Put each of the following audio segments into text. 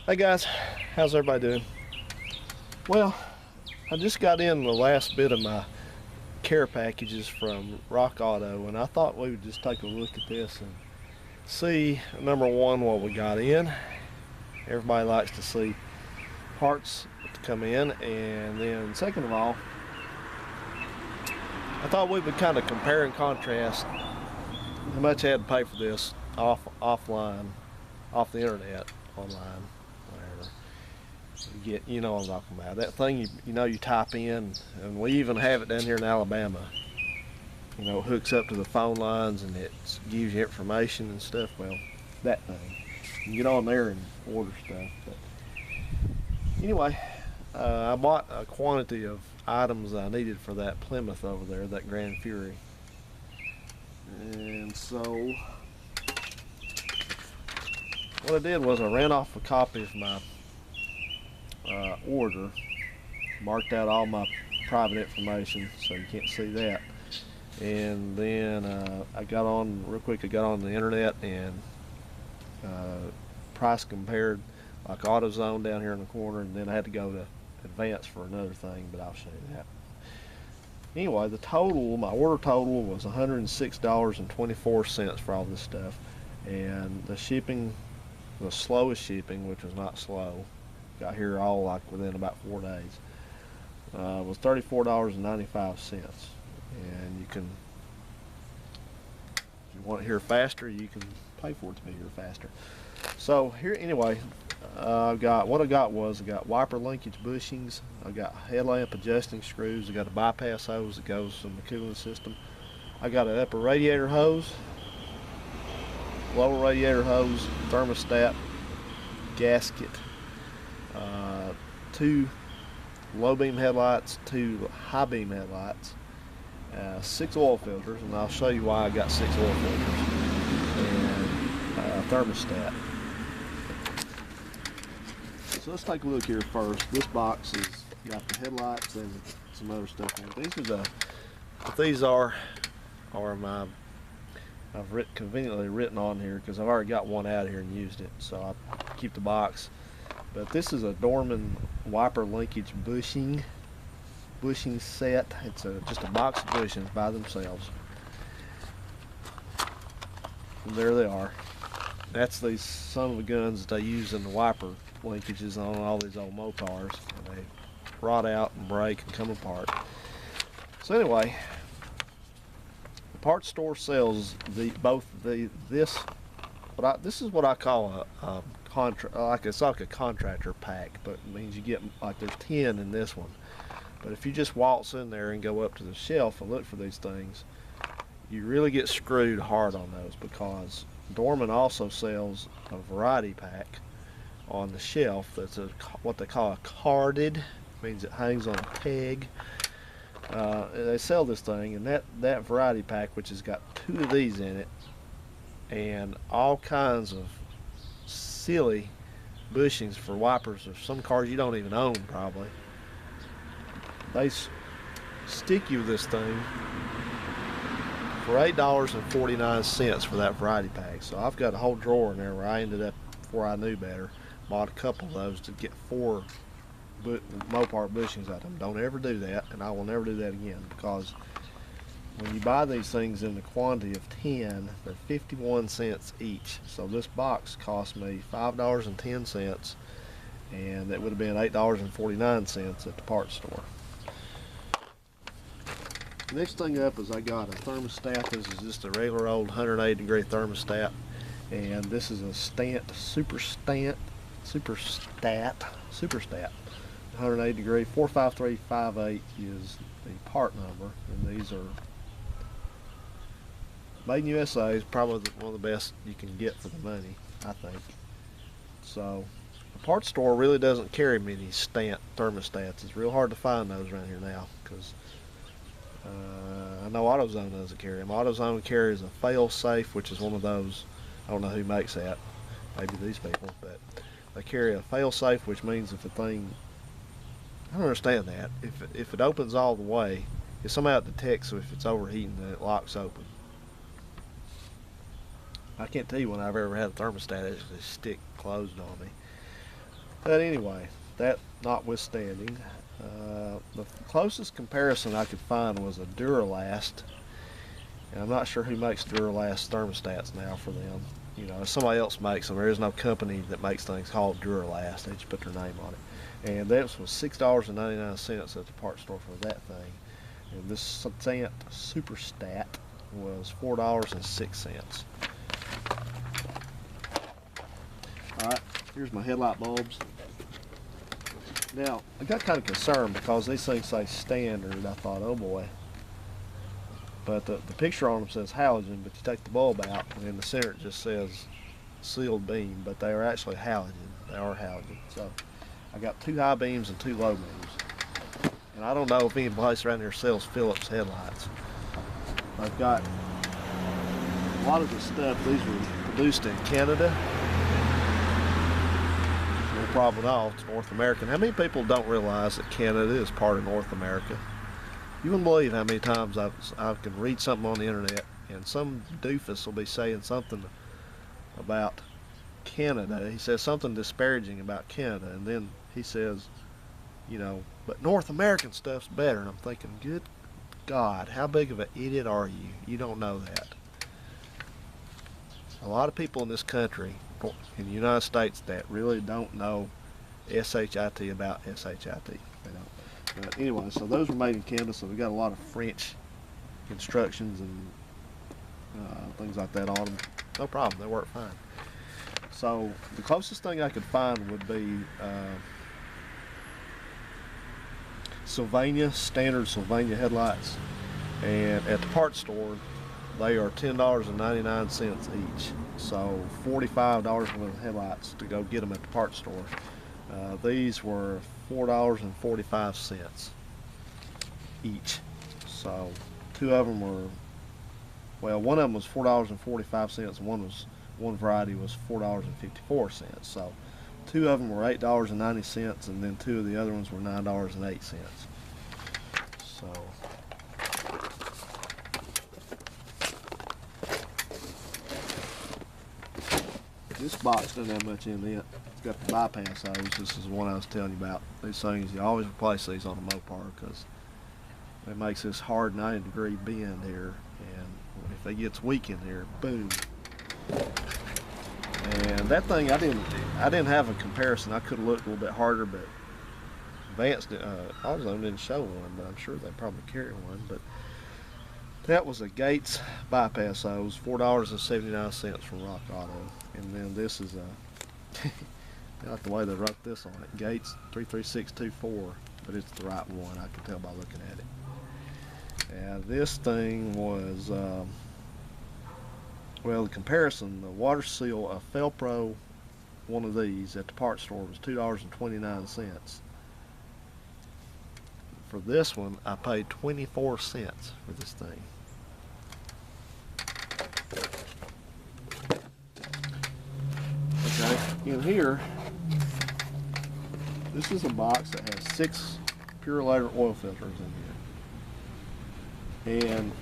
Hey guys, how's everybody doing? Well, I just got in the last bit of my care packages from Rock Auto, and I thought we would just take a look at this and see, number one, what we got in. Everybody likes to see parts to come in, and then second of all, I thought we would kind of compare and contrast how much I had to pay for this offline, off the internet, online, whatever. You know what I'm talking about. That thing you type in, and we even have it down here in Alabama. You know, it hooks up to the phone lines and it gives you information and stuff. Well, that thing. You can get on there and order stuff. But anyway, I bought a quantity of items I needed for that Plymouth over there, that Grand Fury. And so what I did was I ran off a copy of my order, marked out all my private information so you can't see that, and then I got on real quick. I got on the internet and price compared, like AutoZone down here in the corner, and then I had to go to Advance for another thing, but I'll show you that. Anyway, my order total was $106.24 for all this stuff, and the shipping, the slowest shipping, which was not slow, got here all like within about 4 days, was $34.95. And you can, if you want it here faster, you can pay for it to be here faster. So here, anyway, I got wiper linkage bushings, I got headlamp adjusting screws, I got a bypass hose that goes from the cooling system, I got an upper radiator hose, lower radiator hose, thermostat, gasket, 2 low beam headlights, 2 high beam headlights, 6 oil filters, and I'll show you why I got 6 oil filters, and a thermostat. So let's take a look here first. This box has got the headlights and some other stuff in it. These are my, I've conveniently written on here because I've already got one out of here and used it, so I keep the box. But this is a Dorman wiper linkage bushing set. It's just a box of bushings by themselves. And there they are. That's these son of a guns that they use in the wiper linkages on all these old motors. And they rot out and break and come apart. So anyway, the parts store sells this is what I call a it's like a contractor pack, but it means you get, like, there's 10 in this one. But if you just waltz in there and go up to the shelf and look for these things, you really get screwed hard on those, because Dorman also sells a variety pack on the shelf that's what they call a carded, means it hangs on a peg. They sell this thing, and that variety pack, which has got 2 of these in it and all kinds of silly bushings for wipers of some cars you don't even own probably. They stick you with this thing for $8.49 for that variety pack. So I've got a whole drawer in there where I ended up, before I knew better, bought a couple of those to get 4 Mopar bushings out of them. Don't ever do that, and I will never do that again, because when you buy these things in the quantity of 10, they're 51 cents each. So this box cost me $5.10, and that would have been $8.49 at the parts store. Next thing up is I got a thermostat. This is just a regular old 180-degree thermostat, and this is a Superstat 180-degree. 45358 is the part number, and these are made in USA. Is probably one of the best you can get for the money, I think. So the parts store really doesn't carry many Stant thermostats. It's real hard to find those around here now, because I know AutoZone doesn't carry them. AutoZone carries a fail-safe, which is one of those, I don't know who makes that, maybe these people, but they carry a fail-safe, which means if the thing, I don't understand that, if it opens all the way, it somehow detects if it's overheating and it locks open. I can't tell you when I've ever had a thermostat actually stick closed on me. But anyway, that notwithstanding, the closest comparison I could find was a Duralast, and I'm not sure who makes Duralast thermostats now for them. You know, somebody else makes them. There is no company that makes things called Duralast. They just put their name on it. And that was $6.99 at the parts store for that thing. And this Sant Superstat was $4.06. Alright, here's my headlight bulbs. Now, I got kind of concerned because these things say standard. I thought, oh boy. But the picture on them says halogen, but you take the bulb out and in the center it just says sealed beam, but they are actually halogen. They are halogen. So I got 2 high beams and 2 low beams. And I don't know if any place around here sells Phillips headlights. I've got a lot of the stuff, these were produced in Canada. No problem at all, it's North American. How many people don't realize that Canada is part of North America? You wouldn't believe how many times I can read something on the internet and some doofus will be saying something about Canada. He says something disparaging about Canada, and then he says, you know, but North American stuff's better. And I'm thinking, good God, how big of an idiot are you? You don't know that. A lot of people in this country, in the United States, that really don't know SHIT about SHIT. They don't. But anyway, so those were made in Canada, so we got a lot of French instructions and things like that on them. No problem, they work fine. So the closest thing I could find would be standard Sylvania headlights, and at the parts store they are $10.99 each, so $45 worth of headlights to go get them at the parts store. These were $4.45 each, so 2 of them were, well, one of them was $4.45 and one variety was $4.54, so 2 of them were $8.90 and then 2 of the other ones were $9.08. So this box doesn't have much in it. It's got the bypass hose. This is the one I was telling you about. These things, you always replace these on a Mopar because it makes this hard 90-degree bend here, and if it gets weak in here, boom. And that thing, I didn't have a comparison. I could have looked a little bit harder, but Advanced AutoZone didn't show one, but I'm sure they probably carry one. But that was a Gates bypass hose, $4.79 from Rock Auto. And then this is a, I like the way they wrote this on it, Gates 33624, but it's the right one, I can tell by looking at it. And this thing was, well, the comparison, the water seal, a Felpro, one of these at the parts store was $2.29. For this one, I paid 24 cents for this thing. Okay, in here, this is a box that has 6 Purolator oil filters in here. And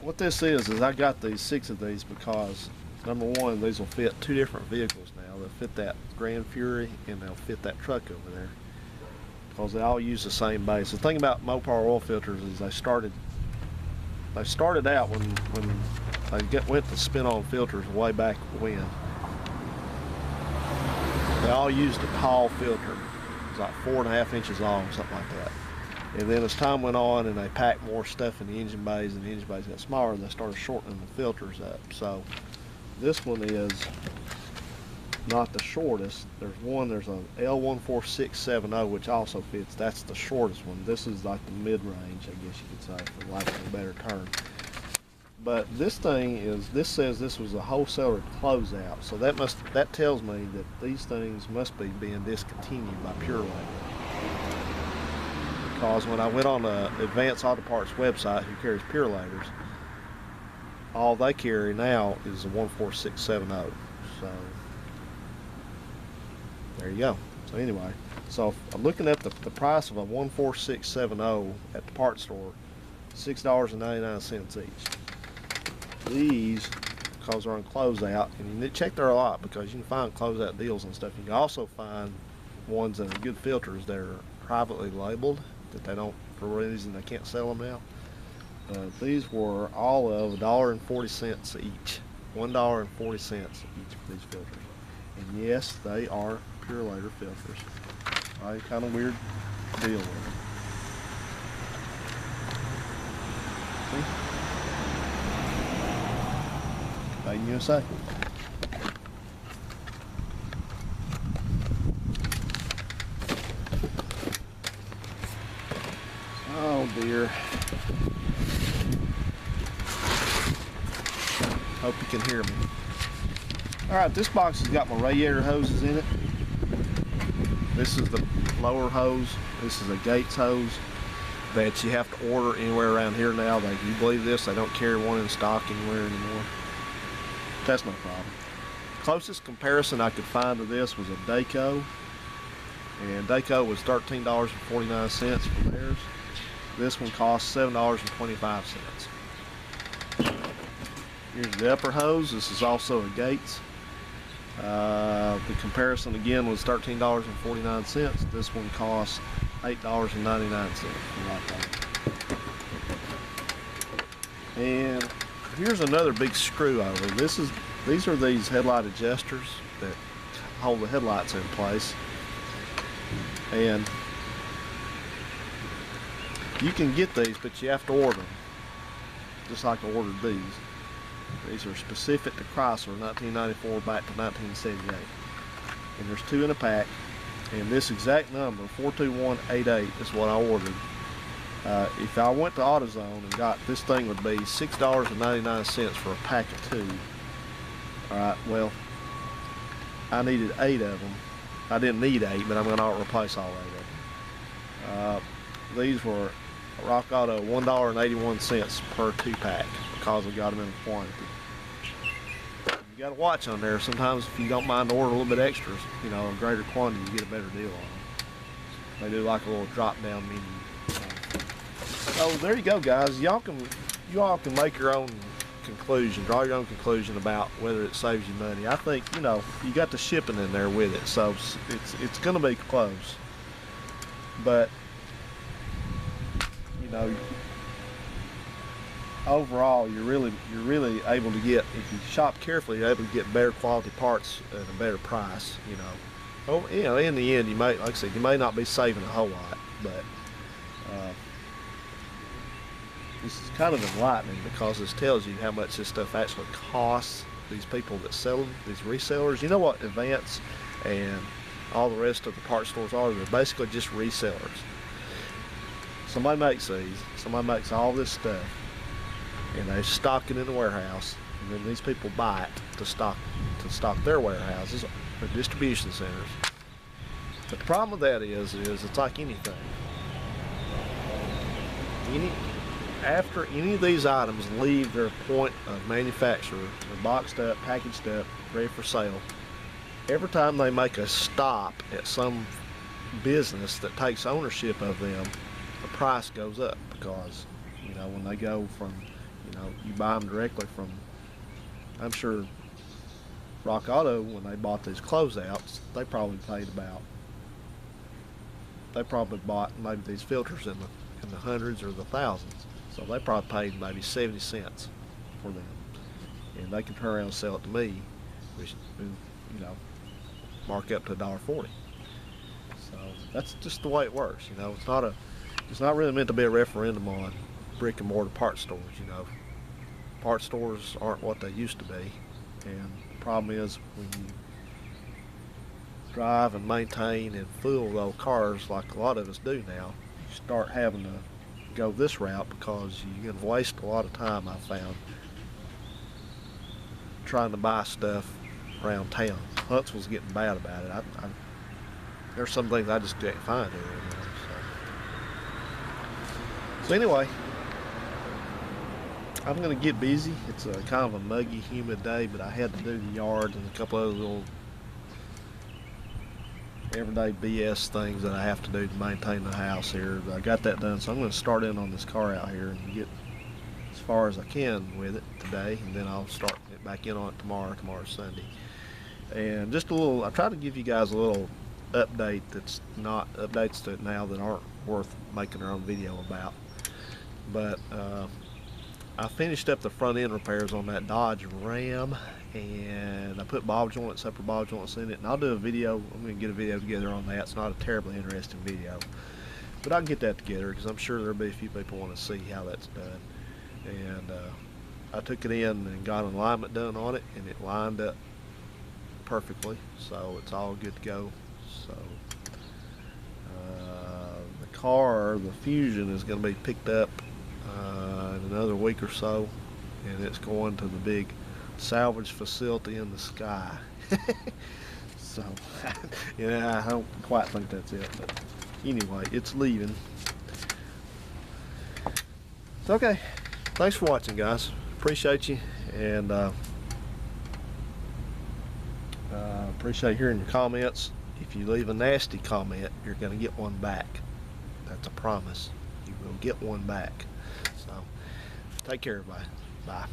what this is I got these 6 of these because, number one, these will fit 2 different vehicles now. They'll fit that Grand Fury and they'll fit that truck over there because they all use the same base. The thing about Mopar oil filters is they started out when they went to spin-on filters way back when. They all used a tall filter. It was like 4.5 inches long, something like that. And then as time went on and they packed more stuff in the engine bays and the engine bays got smaller, they started shortening the filters up. So this one is not the shortest. There's a L14670 which also fits. That's the shortest one. This is like the mid-range, I guess you could say, for lack of a better term. But this says this was a wholesaler closeout, so that tells me that these things must be being discontinued by Purolator. Because when I went on the Advanced Auto Parts website, who carries Purolators, all they carry now is a 14670. So there you go. So anyway, so I'm looking at the price of a 14670 at the parts store, $6.99 each. These because they're on closeout, and you check there a lot because you can find closeout deals and stuff. You can also find ones that are good filters that are privately labeled that they don't, for a reason they can't sell them now. These were all of $1.40 each. $1.40 each for these filters. And yes, they are pure layer filters. Right, kind of weird deal with them. See? Made in USA. Oh dear. Hope you can hear me. Alright, this box has got my radiator hoses in it. This is the lower hose. This is a Gates hose that you have to order anywhere around here now. You believe this? They don't carry one in stock anywhere anymore. That's no problem. Closest comparison I could find to this was a Daco. And Daco was $13.49 for theirs. This one costs $7.25. Here's the upper hose. This is also a Gates. The comparison again was $13.49. This one costs $8.99. And here's another big screw over. These are these headlight adjusters that hold the headlights in place. And you can get these, but you have to order them, just like I ordered these. These are specific to Chrysler, 1994 back to 1978. And there's 2 in a pack. And this exact number, 42188, is what I ordered. If I went to AutoZone and got this thing, would be $6.99 for a pack of 2. Alright, well, I needed 8 of them. I didn't need 8, but I'm going to replace all 8 of them. These were Rock Auto $1.81 per 2-pack because we got them in quantity. You got to watch on there. Sometimes if you don't mind to order a little bit extras, you know, a greater quantity, you get a better deal on them. They do like a little drop-down menu. So there you go, guys. You all can make your own conclusion, draw your own conclusion about whether it saves you money. I think, you know, you got the shipping in there with it, so it's going to be close. But you know, overall, you're really able to get, if you shop carefully, you're able to get better quality parts at a better price. You know, in the end, you may, like I said, you may not be saving a whole lot, but this is kind of enlightening because this tells you how much this stuff actually costs. These people that sell them, these resellers, you know what Advance and all the rest of the parts stores are? They're basically just resellers. Somebody makes these, somebody makes all this stuff, and they stock it in the warehouse, and then these people buy it to stock their warehouses or distribution centers. But the problem with that is it's like anything. After any of these items leave their point of manufacture, they're boxed up, packaged up, ready for sale, every time they make a stop at some business that takes ownership of them, the price goes up because, you know, when they go from, you know, you buy them directly from, I'm sure Rock Auto, when they bought these closeouts, they probably bought maybe these filters in the hundreds or the thousands. So they probably paid maybe 70 cents for them. And they can turn around and sell it to me, which, you know, mark up to $1.40. So that's just the way it works, you know. It's not really meant to be a referendum on brick and mortar parts stores, you know. Parts stores aren't what they used to be. And the problem is when you drive and maintain and fool those cars like a lot of us do now, you start having to go this route because you're going to waste a lot of time, I found, trying to buy stuff around town. Huntsville's getting bad about it. There's some things I just can't find here anymore. So anyway, I'm going to get busy. It's a kind of a muggy, humid day, but I had to do the yard and a couple other little everyday BS things that I have to do to maintain the house here. I got that done, so I'm going to start in on this car out here and get as far as I can with it today, and then I'll start it back in on it tomorrow's Sunday. And just a little, I try to give you guys a little update that's not updates to it now that aren't worth making our own video about. But I finished up the front end repairs on that Dodge Ram, and I put ball joints, upper ball joints in it, and I'll do a video. I'm going to get a video together on that. It's not a terribly interesting video, but I can get that together because I'm sure there'll be a few people want to see how that's done. And I took it in and got an alignment done on it, and it lined up perfectly, so it's all good to go. So the car, the Fusion, is going to be picked up in another week or so, and it's going to the big salvage facility in the sky. So yeah, I don't quite think that's it, but anyway, it's leaving. It's okay. Thanks for watching, guys. Appreciate you, and appreciate hearing your comments. If you leave a nasty comment, you're going to get one back. That's a promise. You will get one back. So take care, everybody. Bye.